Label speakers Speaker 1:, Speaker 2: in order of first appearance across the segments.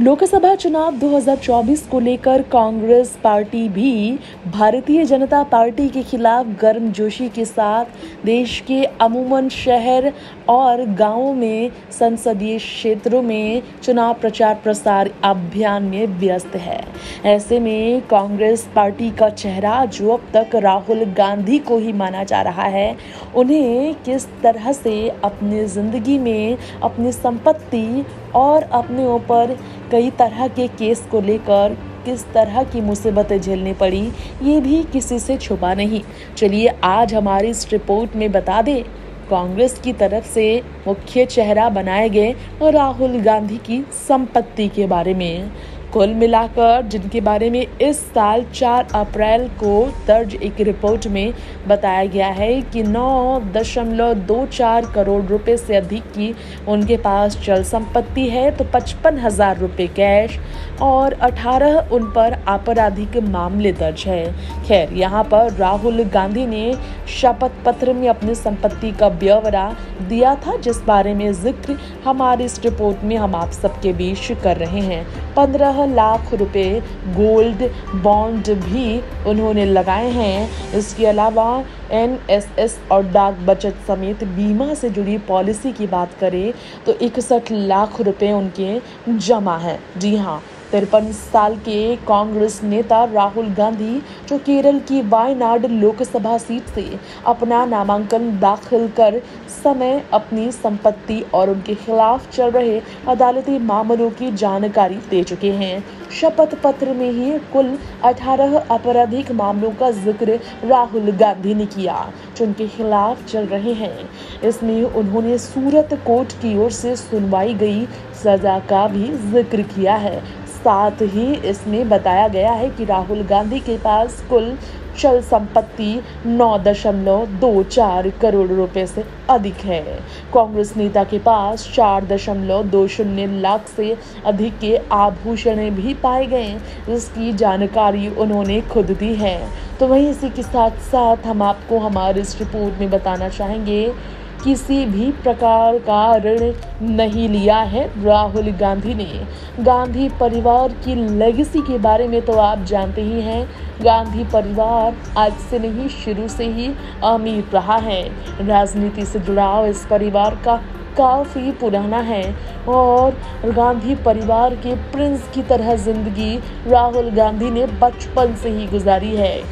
Speaker 1: लोकसभा चुनाव 2024 को लेकर कांग्रेस पार्टी भी भारतीय जनता पार्टी के खिलाफ गर्मजोशी के साथ देश के अमूमन शहर और गांवों में संसदीय क्षेत्रों में चुनाव प्रचार प्रसार अभियान में व्यस्त है। ऐसे में कांग्रेस पार्टी का चेहरा, जो अब तक राहुल गांधी को ही माना जा रहा है, उन्हें किस तरह से अपनी जिंदगी में अपनी संपत्ति और अपने ऊपर कई तरह के केस को लेकर किस तरह की मुसीबतें झेलनी पड़ी, ये भी किसी से छुपा नहीं। चलिए आज हमारी इस रिपोर्ट में बता दें कांग्रेस की तरफ से मुख्य चेहरा बनाए गए राहुल गांधी की संपत्ति के बारे में। कुल मिलाकर जिनके बारे में इस साल 4 अप्रैल को दर्ज एक रिपोर्ट में बताया गया है कि 9.24 करोड़ रुपए से अधिक की उनके पास चल संपत्ति है, तो 55,000 रुपये कैश और 18 उन पर आपराधिक मामले दर्ज है। खैर, यहाँ पर राहुल गांधी ने शपथ पत्र में अपनी संपत्ति का ब्यौरा दिया था, जिस बारे में जिक्र हमारी इस रिपोर्ट में हम आप सबके बीच कर रहे हैं। 15 लाख रुपए गोल्ड बॉन्ड भी उन्होंने लगाए हैं। इसके अलावा NSS और डाक बचत समेत बीमा से जुड़ी पॉलिसी की बात करें तो 61 लाख रुपए उनके जमा है। जी हाँ, 53 साल के कांग्रेस नेता राहुल गांधी, जो केरल की वायनाड लोकसभा सीट से अपना नामांकन दाखिल कर समय अपनी संपत्ति और उनके खिलाफ चल रहे अदालती मामलों की जानकारी दे चुके हैं। शपथ पत्र में ही कुल 18 आपराधिक मामलों का जिक्र राहुल गांधी ने किया, जो उनके खिलाफ चल रहे हैं। इसमें उन्होंने सूरत कोर्ट की ओर से सुनवाई गई सजा का भी जिक्र किया है। साथ ही इसमें बताया गया है कि राहुल गांधी के पास कुल चल संपत्ति 9.24 करोड़ रुपए से अधिक है। कांग्रेस नेता के पास 4.20 लाख से अधिक के आभूषण भी पाए गए, जिसकी जानकारी उन्होंने खुद दी है। तो वहीं इसी के साथ साथ हम आपको हमारे इस रिपोर्ट में बताना चाहेंगे, किसी भी प्रकार का ऋण नहीं लिया है राहुल गांधी ने। गांधी परिवार की लेगेसी के बारे में तो आप जानते ही हैं। गांधी परिवार आज से नहीं, शुरू से ही अमीर रहा है। राजनीति से जुड़ाव इस परिवार का काफ़ी पुराना है और गांधी परिवार के प्रिंस की तरह जिंदगी राहुल गांधी ने बचपन से ही गुजारी है।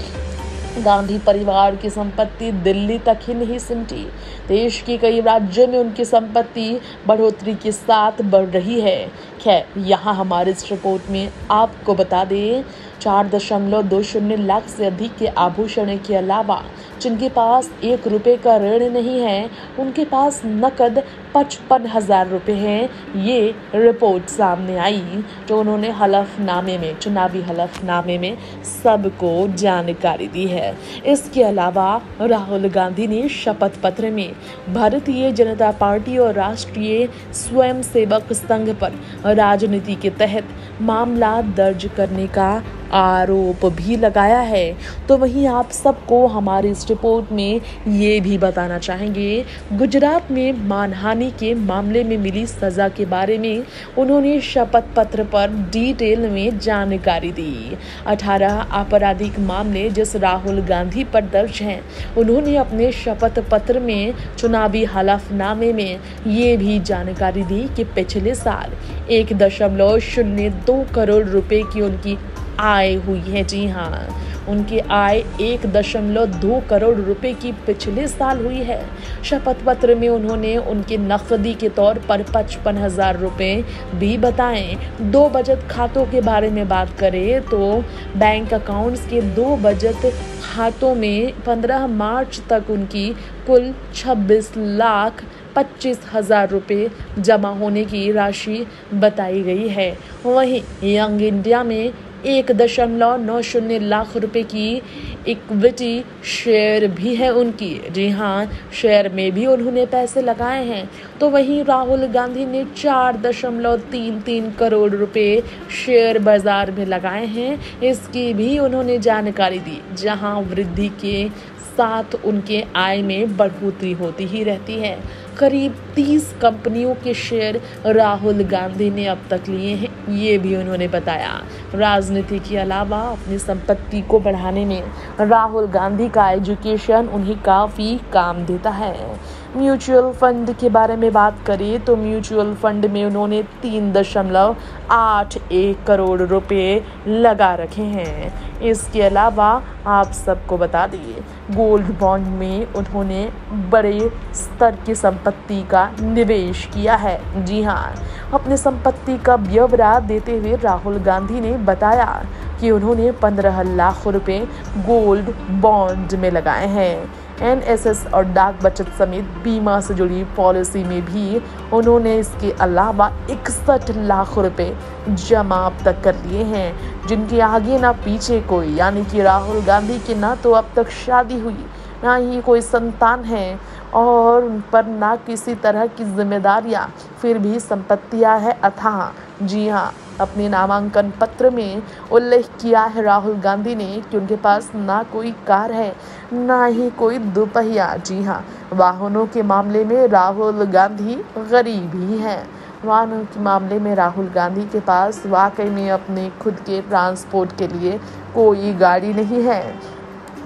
Speaker 1: गांधी परिवार की संपत्ति दिल्ली तक ही नहीं सिमटी, देश के कई राज्यों में उनकी संपत्ति बढ़ोतरी के साथ बढ़ रही है। खैर, यहाँ हमारे इस रिपोर्ट में आपको बता दें, 4.20 लाख से अधिक के आभूषण के अलावा जिनके पास 1 रुपये का ऋण नहीं है, उनके पास नकद 55,000 रुपये हैं। ये रिपोर्ट सामने आई, जो उन्होंने हलफनामे में, चुनावी हलफनामे में सबको जानकारी दी है। इसके अलावा राहुल गांधी ने शपथ पत्र में भारतीय जनता पार्टी और राष्ट्रीय स्वयंसेवक संघ पर राजनीति के तहत मामला दर्ज करने का आरोप भी लगाया है। तो वहीं आप सबको हमारी इस रिपोर्ट में ये भी बताना चाहेंगे, गुजरात में मानहानि के मामले में मिली सजा के बारे में उन्होंने शपथ पत्र पर डिटेल में जानकारी दी। 18 आपराधिक मामले जिस राहुल गांधी पर दर्ज हैं, उन्होंने अपने शपथ पत्र में चुनावी हलफनामे में ये भी जानकारी दी कि पिछले साल 1.02 करोड़ रुपए की उनकी आय हुई है। जी हाँ, उनकी आय 1.2 करोड़ रुपए की पिछले साल हुई है। शपथ पत्र में उन्होंने उनके नकदी के तौर पर 55,000 रुपए भी बताएं। 2 बचत खातों के बारे में बात करें तो बैंक अकाउंट्स के 2 बचत खातों में 15 मार्च तक उनकी कुल 26,25,000 रुपये जमा होने की राशि बताई गई है। वहीं यंग इंडिया में 1.90 लाख रुपए की इक्विटी शेयर भी है उनकी। जी हाँ, शेयर में भी उन्होंने पैसे लगाए हैं। तो वहीं राहुल गांधी ने 4.33 करोड़ रुपए शेयर बाजार में लगाए हैं, इसकी भी उन्होंने जानकारी दी, जहां वृद्धि के साथ उनके आय में बढ़ोतरी होती ही रहती है। करीब 30 कंपनियों के शेयर राहुल गांधी ने अब तक लिए हैं, ये भी उन्होंने बताया। राजनीति के अलावा अपनी संपत्ति को बढ़ाने में राहुल गांधी का एजुकेशन उन्हें काफ़ी काम देता है। म्यूचुअल फंड के बारे में बात करें तो म्यूचुअल फंड में उन्होंने 3.81 करोड़ रुपए लगा रखे हैं। इसके अलावा आप सबको बता दिए गोल्ड बॉन्ड में उन्होंने बड़े स्तर की संपत्ति का निवेश किया है। जी हाँ, अपने संपत्ति का ब्यौरा देते हुए राहुल गांधी ने बताया कि उन्होंने 15 लाख रुपए गोल्ड बॉन्ड में लगाए हैं। NSS और डाक बचत समेत बीमा से जुड़ी पॉलिसी में भी उन्होंने इसके अलावा 61 लाख रुपए जमा अब तक कर लिए हैं, जिनके आगे ना पीछे कोई, यानी कि राहुल गांधी की ना तो अब तक शादी हुई, ना ही कोई संतान है और उन पर ना किसी तरह की जिम्मेदारियां, फिर भी संपत्तियां है अथाह। जी हाँ, अपने नामांकन पत्र में उल्लेख किया है राहुल गांधी ने कि उनके पास ना कोई कार है, ना ही कोई दोपहिया। जी हाँ, वाहनों के मामले में राहुल गांधी गरीब ही हैं। वाहनों के मामले में राहुल गांधी के पास वाकई में अपने खुद के ट्रांसपोर्ट के लिए कोई गाड़ी नहीं है।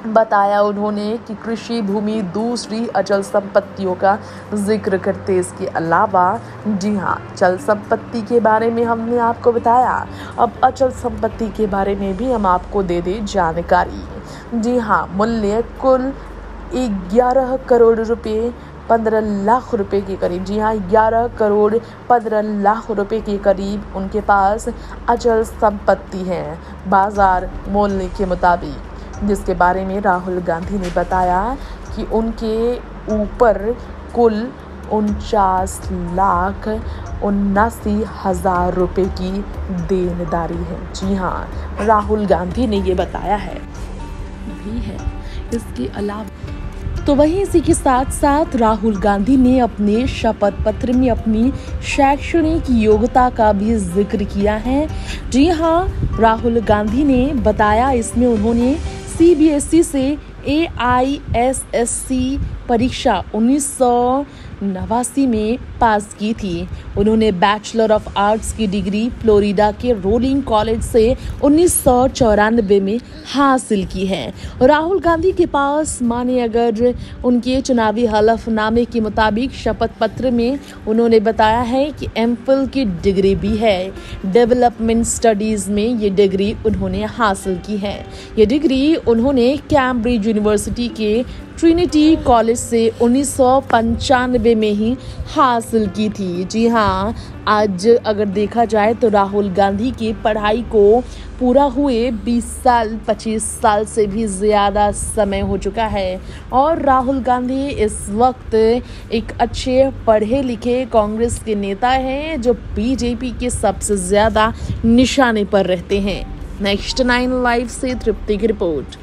Speaker 1: बताया उन्होंने कि कृषि भूमि दूसरी अचल संपत्तियों का जिक्र करते इसके अलावा जी हाँ, चल संपत्ति के बारे में हमने आपको बताया। अब अचल संपत्ति के बारे में भी हम आपको दे दें जानकारी। जी हाँ, मूल्य कुल 11 करोड़ रुपए 15 लाख रुपए के करीब, जी हाँ 11 करोड़ 15 लाख रुपए के करीब उनके पास अचल संपत्ति है बाजार मूल्य के मुताबिक, जिसके बारे में राहुल गांधी ने बताया कि उनके ऊपर कुल 49,79,000 रुपए की देनदारी है। जी हाँ, राहुल गांधी ने ये बताया है भी है। इसके अलावा तो वहीं इसी के साथ साथ राहुल गांधी ने अपने शपथ पत्र में अपनी शैक्षणिक योग्यता का भी जिक्र किया है। जी हाँ, राहुल गांधी ने बताया इसमें उन्होंने CBSE से AISSC परीक्षा 1989 में पास की थी। उन्होंने बैचलर ऑफ आर्ट्स की डिग्री फ्लोरिडा के रोलिंग कॉलेज से 1994 में हासिल की है। राहुल गांधी के पास माने अगर उनके चुनावी हलफनामे के मुताबिक शपथ पत्र में उन्होंने बताया है कि MPhil की डिग्री भी है। डेवलपमेंट स्टडीज में ये डिग्री उन्होंने हासिल की है। ये डिग्री उन्होंने कैम्ब्रिज यूनिवर्सिटी के ट्रिनिटी कॉलेज से 1995 में ही हासिल की थी। जी हाँ, आज अगर देखा जाए तो राहुल गांधी की पढ़ाई को पूरा हुए 20 साल 25 साल से भी ज़्यादा समय हो चुका है और राहुल गांधी इस वक्त एक अच्छे पढ़े लिखे कांग्रेस के नेता हैं जो BJP के सबसे ज़्यादा निशाने पर रहते हैं। नेक्स्ट 9 लाइव से तृप्ति की रिपोर्ट।